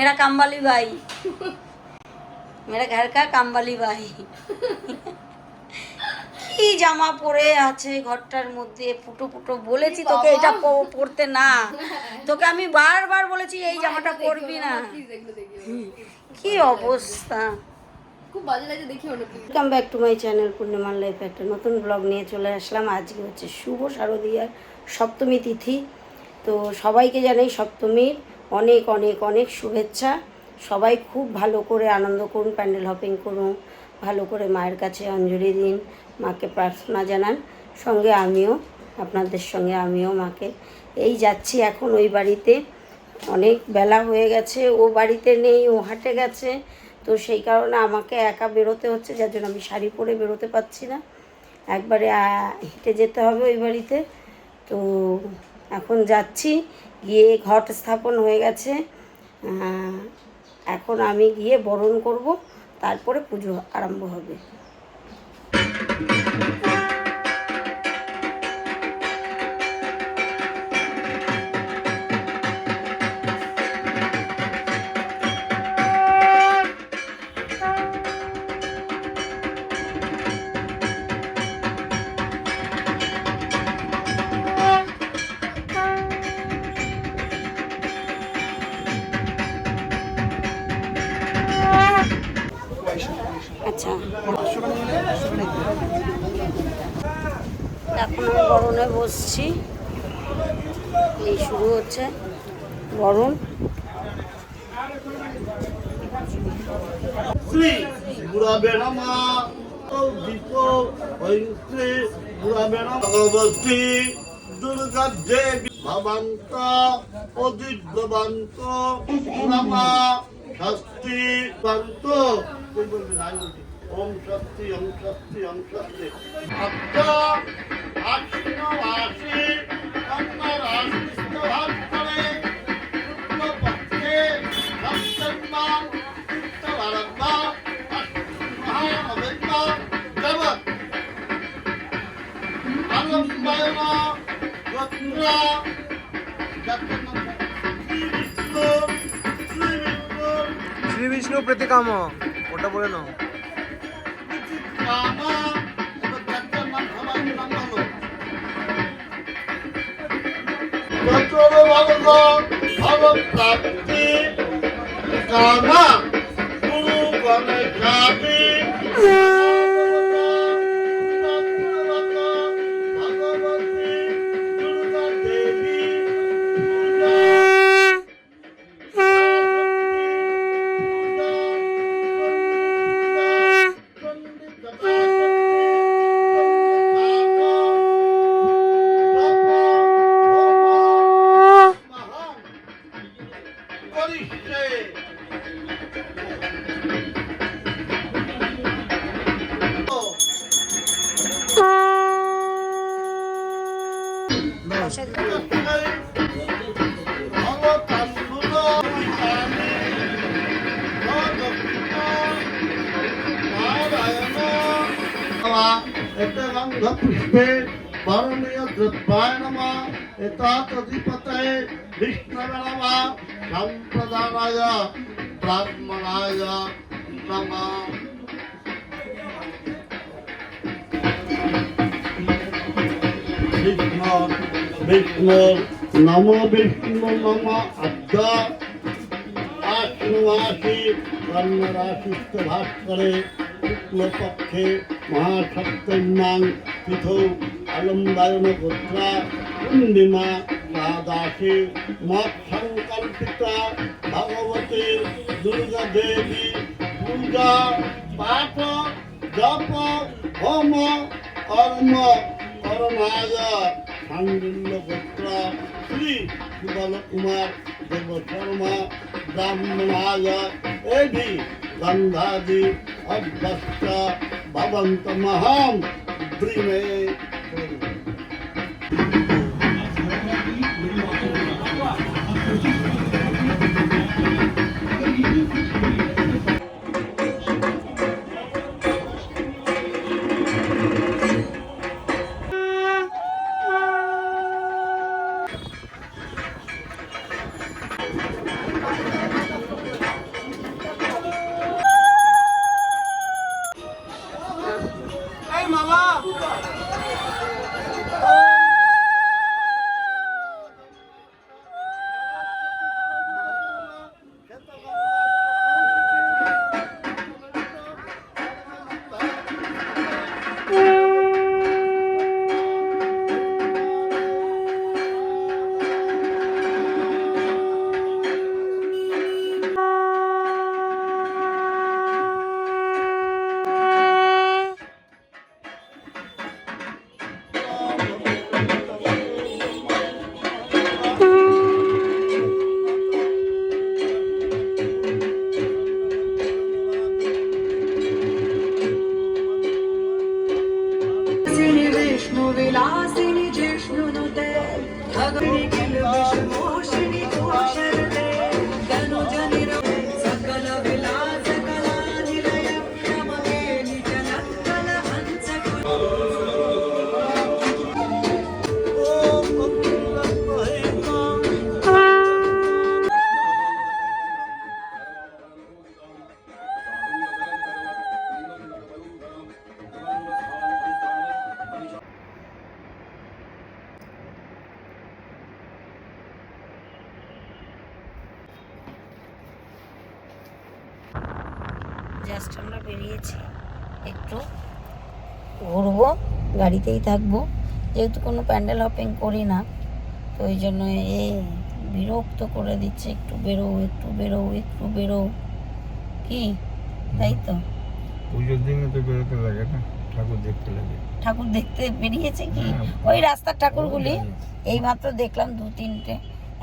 मेरा काम वाली भाई, मेरा घर का काम वाली भाई। কি জামা পরে আছে ঘরটার মধ্যে, ফুটো ফুটো। বলেছি তোকে এটা পরতে না, তোকে আমি বারবার বলেছি এই জামাটা পরবি না। কি অবস্থা, খুব বাজে লাগে দেখি। Welcome back to my channel পূর্ণিমার লাইফ। একটা নতুন ব্লগ নিয়ে চলে আসলাম। আজকে হচ্ছে শুভ শারদীয়ার সপ্তমী তিথি। তো সবাইকে জানাই সপ্তমীর অনেক অনেক অনেক শুভেচ্ছা। সবাই খুব ভালো করে আনন্দ করুন, প্যান্ডেল হপিং করুন, ভালো করে মায়ের কাছে অঞ্জলি দিন, মাকে প্রার্থনা জানান। সঙ্গে আমিও আপনাদের সঙ্গে আমিও মাকে এই যাচ্ছি এখন ওই বাড়িতে। অনেক বেলা হয়ে গেছে, ও বাড়িতে নেই, ও হাটে গেছে। তো সেই কারণে আমাকে একা বেরোতে হচ্ছে, যার জন্য আমি শাড়ি পরে বেরোতে পারছি না। একবারে হেঁটে যেতে হবে ওই বাড়িতে। তো এখন যাচ্ছি, গিয়ে ঘট স্থাপন হয়ে গেছে। এখন আমি গিয়ে বরণ করব, তারপরে পুজো আরম্ভ হবে। আচ্ছা, এখন আমি বরণে বসছি। এই শুরু হচ্ছে বরণ। শ্রী গুরবে নমঃ। দীপ ঐন্দ্রে গুরবে নমঃ। ভগবতী দুর্গা দেবী ভবন্ত অদিব্যবন্ত নমঃ। শক্তি বন্ত। ওম শক্তি ওম শক্তি ওম শক্তি। আত্মা আশ্বিন আশি কন্যার আশিষ্ট ভাগ করে শুক্লপক্ষে সপ্তমা উত্তরারম্ভা মহানবেম্বা জগৎ আলম্বায়ন গোত্র শ্রী বিষ্ণু প্রতিকাম, ওটা বলে নাও। কামা এবং যাত্রার নাম সবাই নাম বলো। যত্র ভগব ভগব প্রাপ্তি কামা গুরু গণেশামি ভগবতী দুর্গা দেবী পুষ্পে বরণীয় দ্রব্যায় নমঃ। এতাদধিপতয়ে বিষ্ণবে নমঃ। সম্প্রদানায় ব্রাহ্মণায় নমঃ। বিষ্ণু নমো বিষ্ণু নম আদ্য আশ্বিনমাসি কন্যারাশিস্থ ভাস্করে শুক্লপক্ষে মহাসপ্তম্যাং তিথৌ আলম্বায়ন গোত্রা পূর্ণিমা দ্বাদশী মৎসংকল্পিতা ভগবতী দুর্গা দেবী পূজা পাঠ জপ হোম কর্ম করণায় সান্ডিল্য গোত্র শ্রী সুবল কুমার দেব শর্মা ব্রাহ্মণায় এভি গন্ধাদি অভ্যস্ত ভবন্ত মহাম ব্রিমে। জাস্ট আমরা বেরিয়েছি, একটু ঘুরবো, গাড়িতেই থাকবো, যেহেতু কোনো প্যান্ডেল হপিং করি না, তো ওই জন্য বিরক্ত করে দিচ্ছে, একটু বেরো একটু বেরো একটু বেরো, কি তাই তো? পুজোর দিনে তো বেরোতে লাগে না, ঠাকুর দেখতে লাগে। ঠাকুর দেখতে বেরিয়েছে কি? হ্যাঁ। ওই রাস্তার ঠাকুরগুলি এইমাত্র দেখলাম 2-3টে,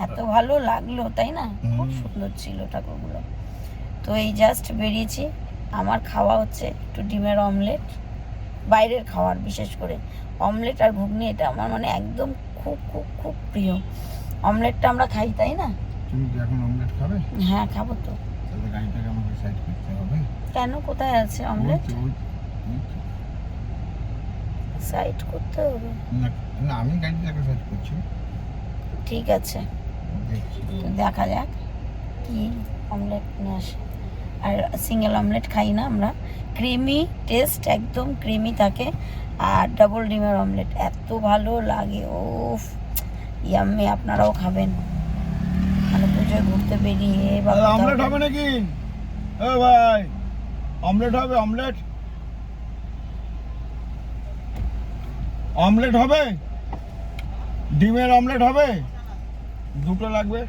এত ভালো লাগলো তাই না, খুব সুন্দর ছিল ঠাকুরগুলো। তো এই জাস্ট বেরিয়েছি। আমার খাওয়া হচ্ছে একটু ডিমের অমলেট, বাইরের খাওয়ার, বিশেষ করে অমলেট আর ঘুগনি, এটা আমার মানে একদম খুব খুব খুব প্রিয়। অমলেটটা আমরা খাই তাই না? তুমি কি এখন অমলেট খাবে? হ্যাঁ খাবো তো। তাহলে গাড়িটাকে আমাকে সাইড করতে হবে। কেন, কোথায় আছে অমলেট? ওই তো। সাইড করতে হবে? না না, আমি গাড়িটাকে সাইড করছি। ঠিক আছে, দেখছি। তো দেখা যাক কি অমলেট নিয়ে আসে। আর সিঙ্গেল অমলেট খাই না আমরা, ক্রিমি টেস্ট, একদম ক্রিমি থাকে। আর ডাবল ডিমের অমলেট এত ভালো লাগে, ওফ ইয়াম্মি। আপনারাও খাবেন, মানে পুজোয় ঘুরতে বেরিয়ে বা কোথাও অমলেট হবে নাকি? ও ভাই, অমলেট হবে? অমলেট অমলেট হবে? ডিমের অমলেট হবে? দুটো লাগবে।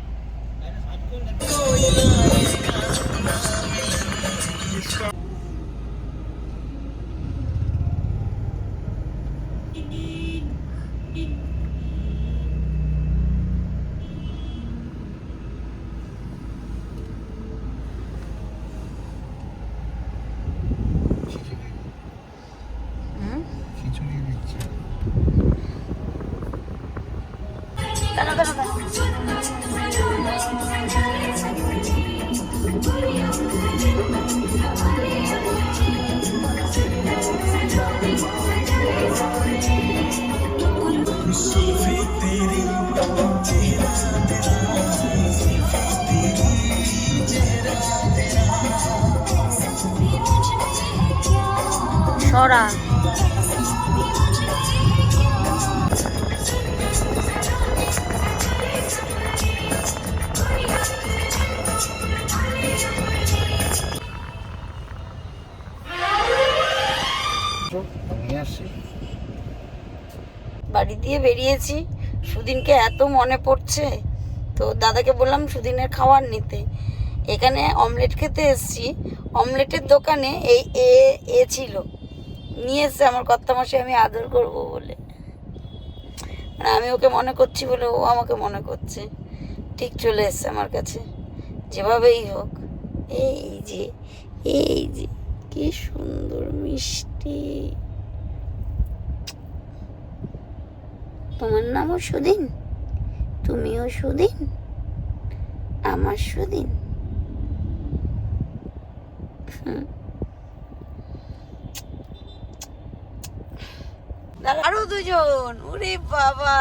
হুম? খিচুড়ি দিচ্ছে। দাঁড়া, দাঁড়া, দাঁড়া। সরা নিয়ে আসছি। বাড়ি দিয়ে বেরিয়েছি, সুদিনকে এত মনে পড়ছে, তো দাদাকে বললাম সুদিনের খাবার নিতে। এখানে অমলেট খেতে এসেছি, অমলেটের দোকানে এই এ ছিল, নিয়ে এসছে আমার কর্তামশাই, আমি আদর করব বলে, মানে আমি ওকে মনে করছি বলে ও আমাকে মনে করছে, ঠিক চলে এসছে আমার কাছে, যেভাবেই হোক। এই যে কি সুন্দর মিষ্টি। তোমার নামও সুদিন, তুমিও সুদিন, আমার সুদিন। আরো দুজন, ওরে বাবা,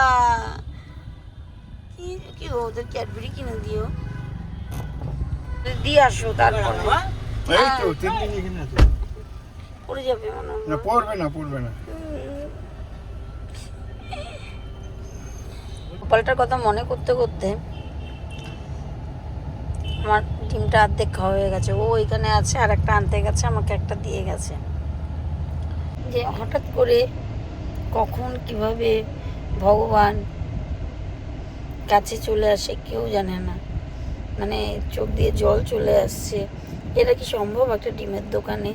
কি কি ওদের ক্যাডবেরি কিনে দিও, দিয়ে আসো, তারপর এই তো তিন দিন এখানে আছে। পড়ে যাবে মনে হয়। না পড়বে না, পড়বে না। গোপালটার কথা মনে করতে করতে আমার ডিমটা অর্ধেক খাওয়া হয়ে গেছে। ও এখানে আছে, আর একটা আনতে গেছে, আমাকে একটা দিয়ে গেছে। যে হঠাৎ করে কখন কিভাবে ভগবান কাছে চলে আসে কেউ জানে না, মানে চোখ দিয়ে জল চলে আসছে। এটা কি সম্ভব? একটা ডিমের দোকানে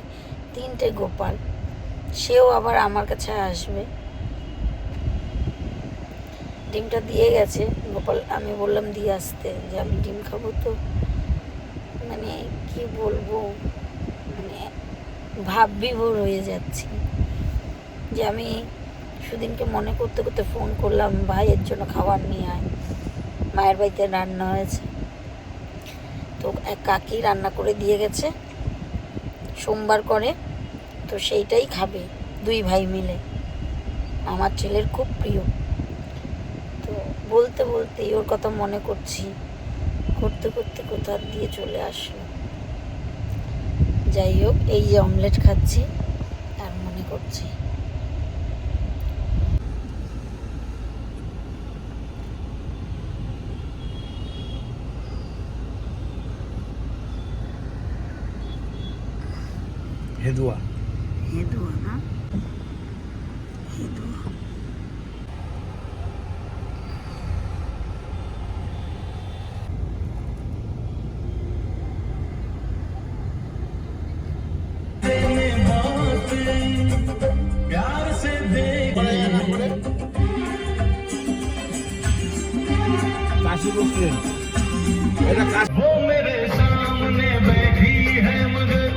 3টে গোপাল, সেও আবার আমার কাছে আসবে। ডিমটা দিয়ে গেছে গোপাল, আমি বললাম দিয়ে আসতে, যে আমি ডিম খাবো, তো মানে কি বলবো, মানে ভাব বিভোর হয়ে যাচ্ছি। যে আমি সুদিনকে মনে করতে করতে ফোন করলাম, ভাইয়ের জন্য খাবার নিয়ে আয়, মায়ের বাড়িতে রান্না হয়েছে, তো এক কাকি রান্না করে দিয়ে গেছে, সোমবার করে, তো সেইটাই খাবে 2 ভাই মিলে, আমার ছেলের খুব প্রিয়। তো বলতে বলতেই ওর কথা মনে করছি, করতে করতে কোথা দিয়ে চলে আসলো। যাই হোক, এই যে অমলেট খাচ্ছি আর মনে করছি। হেদুয়া। হেদুয়া না, হেদুয়া। কাশি বসলেন এটা वो मेरे सामने बैठी है मगर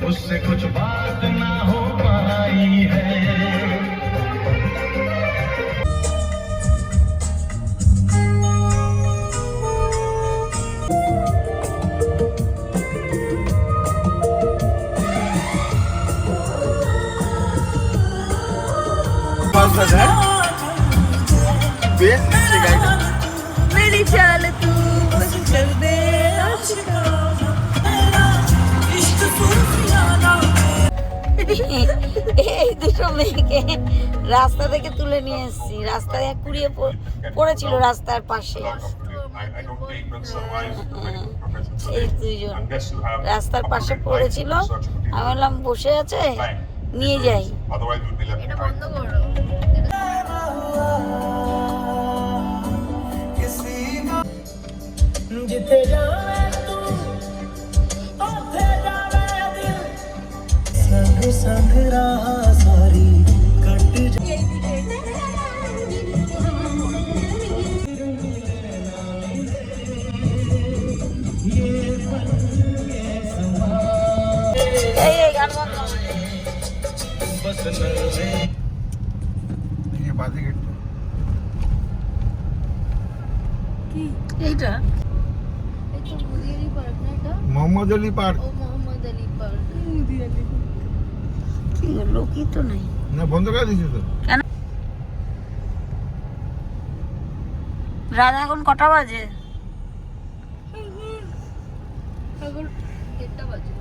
उससे कुछ बात ना हो पाई है। বেশ দিচ্ছে গাড়িটা। मेरी चाल तू बस कर दे आशिका। এই দুটো মেয়েকে রাস্তা থেকে তুলে নিয়ে এসেছি, রাস্তায় কুড়িয়ে পড়েছিল রাস্তার পাশে। এই দুইজন রাস্তার পাশে পড়েছিল, আমি বললাম বসে আছে নিয়ে যাই। এটা বন্ধ করো। जिथे जावे तू उथे जावे दिल, संग संग राह सारी कट এই গান বন্ধ। बस नगमे দেখি বাজে গেটটা। এইটা এই তো মুদিয়ারি পার্ক না এটা? মোহাম্মদ আলী পার্ক। ও মোহাম্মদ আলী পার্ক। মুদিয়ারি। কি লোকই তো নাই। না বন্ধ করে দিয়েছে তো। রাত এখন কটা বাজে? এখন 1টা বাজে।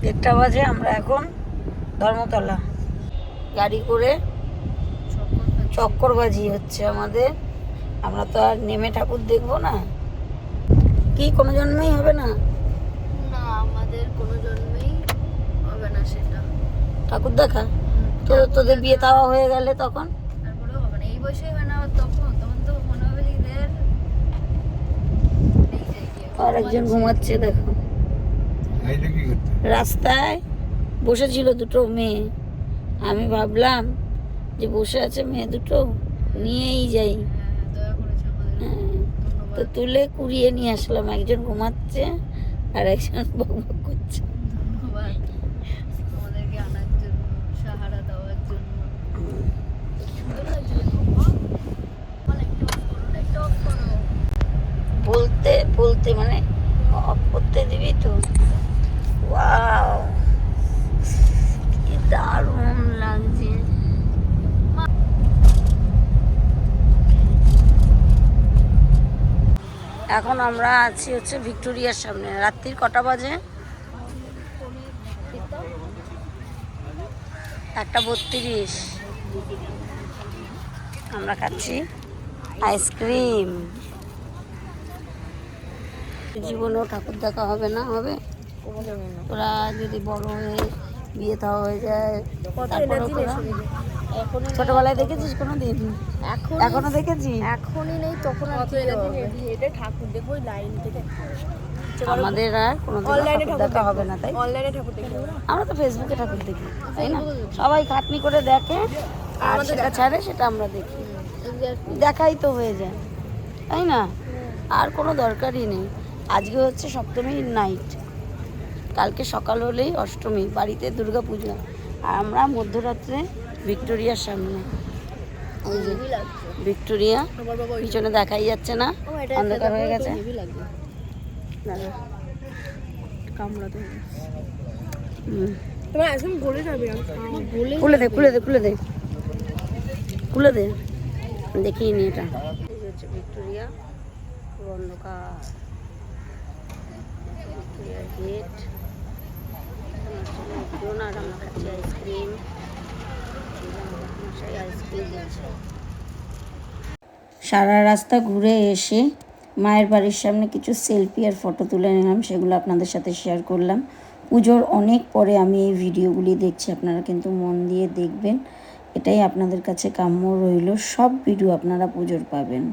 1টা বাজে। আমরা এখন ধর্মতলা গাড়ি করে চক্করবাজি হচ্ছে আমাদের। আমরা তো আর নেমে ঠাকুর দেখবো না, কি কোনো জন্মেই হবে না না, আমাদের কোনো জন্মেই হবে না সেটা। ঠাকুর দেখা। তো তোদের বিয়ে তাওয়া হয়ে গেলে তখন তারপরেও হবে না, এই বয়সে হয় না। আবার তখন তখন তো মনে হবে এদের এই জায়গায় আর একজন ঘুমাচ্ছে দেখো। এইটা কি করতে? রাস্তায় বসেছিল দুটো মেয়ে, আমি ভাবলাম যে বসে আছে মেয়ে দুটো, নিয়েই যাই। দয়া করেছে আমাদের। হ্যাঁ, তো ধন্যবাদ। তুলে কুড়িয়ে নিয়ে আসলাম। একজন ঘুমাচ্ছে আর একজন বকবক করছে। ধন্যবাদ আমাদেরকে আনার জন্য, সাহারা দেওয়ার জন্য। সুন্দর লাগছে দেখো, মা। মা, লাইটটা অফ করো, লাইটটা অফ করো। বলতে বলতে মানে অফ করতে দিবি তো। ওয়াও, কি দারুণ লাগছে। এখন আমরা আছি হচ্ছে ভিক্টোরিয়ার সামনে। রাত্রির কটা বাজে? 1:32। আমরা খাচ্ছি আইসক্রিম। জীবনেও ঠাকুর দেখা হবে না? হবে। তোরা যদি বড় হয়ে বিয়ে থাওয়া হয়ে যায় তারপরেও তোরা ছোটবেলায় দেখেছিস কোনো দিন? এখনো দেখেছিস? এখনই নেই, তখন আর কি হবে? এটা ঠাকুর দেখবো ওই লাইন থেকে। আমাদের আর কোনোদিন ঠাকুর দেখা হবে না, তাই? অনলাইনে ঠাকুর দেখবো। আমরা তো ফেসবুকে ঠাকুর দেখি, তাই না? সবাই খাটনি করে দেখে আর সেটা ছাড়ে, সেটা আমরা দেখি। দেখাই তো হয়ে যায়, তাই না? আর কোনো দরকারই নেই। আজকে হচ্ছে সপ্তমীর নাইট, কালকে সকাল হলেই অষ্টমী, বাড়িতে দুর্গা পুজো। আর আমরা মধ্যরাত্রে ভিক্টোরিয়ার সামনে। এই যে ভিক্টোরিয়া, পিছনে দেখাই যাচ্ছে না, অন্ধকার হয়ে গেছে। দাঁড়া। কামড়াতে হবে। হুম। তোমার আইসক্রিম গলে যাবে। গলে খুলে দে, খুলে দে, খুলে দে, খুলে দে, দেখিয়ে নি এটা। এই হচ্ছে ভিক্টোরিয়া, পুরো অন্ধকার। ভিক্টোরিয়ার গেট। আর আমরা খাচ্ছি আইসক্রিম। আইসক্রিম দিচ্ছে। সারা রাস্তা ঘুরে এসে মায়ের বাড়ির সামনে কিছু সেলফি আর ফটো তুলে নিলাম, সেগুলো আপনাদের সাথে শেয়ার করলাম। পুজোর অনেক পরে আমি এই ভিডিওগুলি দেখছি, আপনারা কিন্তু মন দিয়ে দেখবেন, এটাই আপনাদের কাছে কাম্য রইল। সব ভিডিও আপনারা পুজোর পাবেন।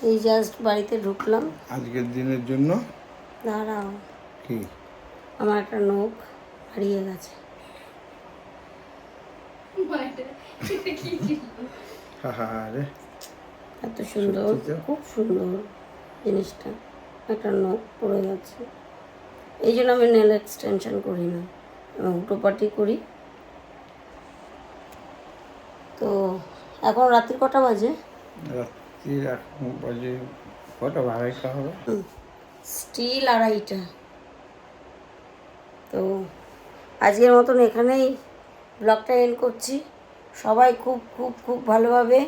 এই জাস্ট বাড়িতে ঢুকলাম। আজকের দিনের জন্য দাঁড়াও, কি আমার একটা নখ হারিয়ে গেছে। রে এত সুন্দর, সত্যি তো? খুব সুন্দর জিনিসটা। একটা নখ পড়ে গেছে, এই জন্য আমি নেল এক্সটেনশন করি না, এবং টোপাটি করি। তো এখন রাত্রি কটা বাজে? রাত্রির এখন বাজে কটা, বাড়াইটা হবে। স্টিল 2:30। তো আজকের মতন এখানেই ব্লগটা এন্ড করছি। সবাই খুব খুব খুব ভালোভাবে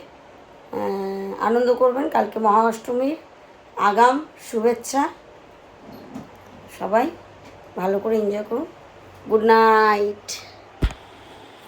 আনন্দ করবেন। কালকে মহাঅষ্টমীর আগাম শুভেচ্ছা। সবাই ভালো করে এনজয় করুন। Good night.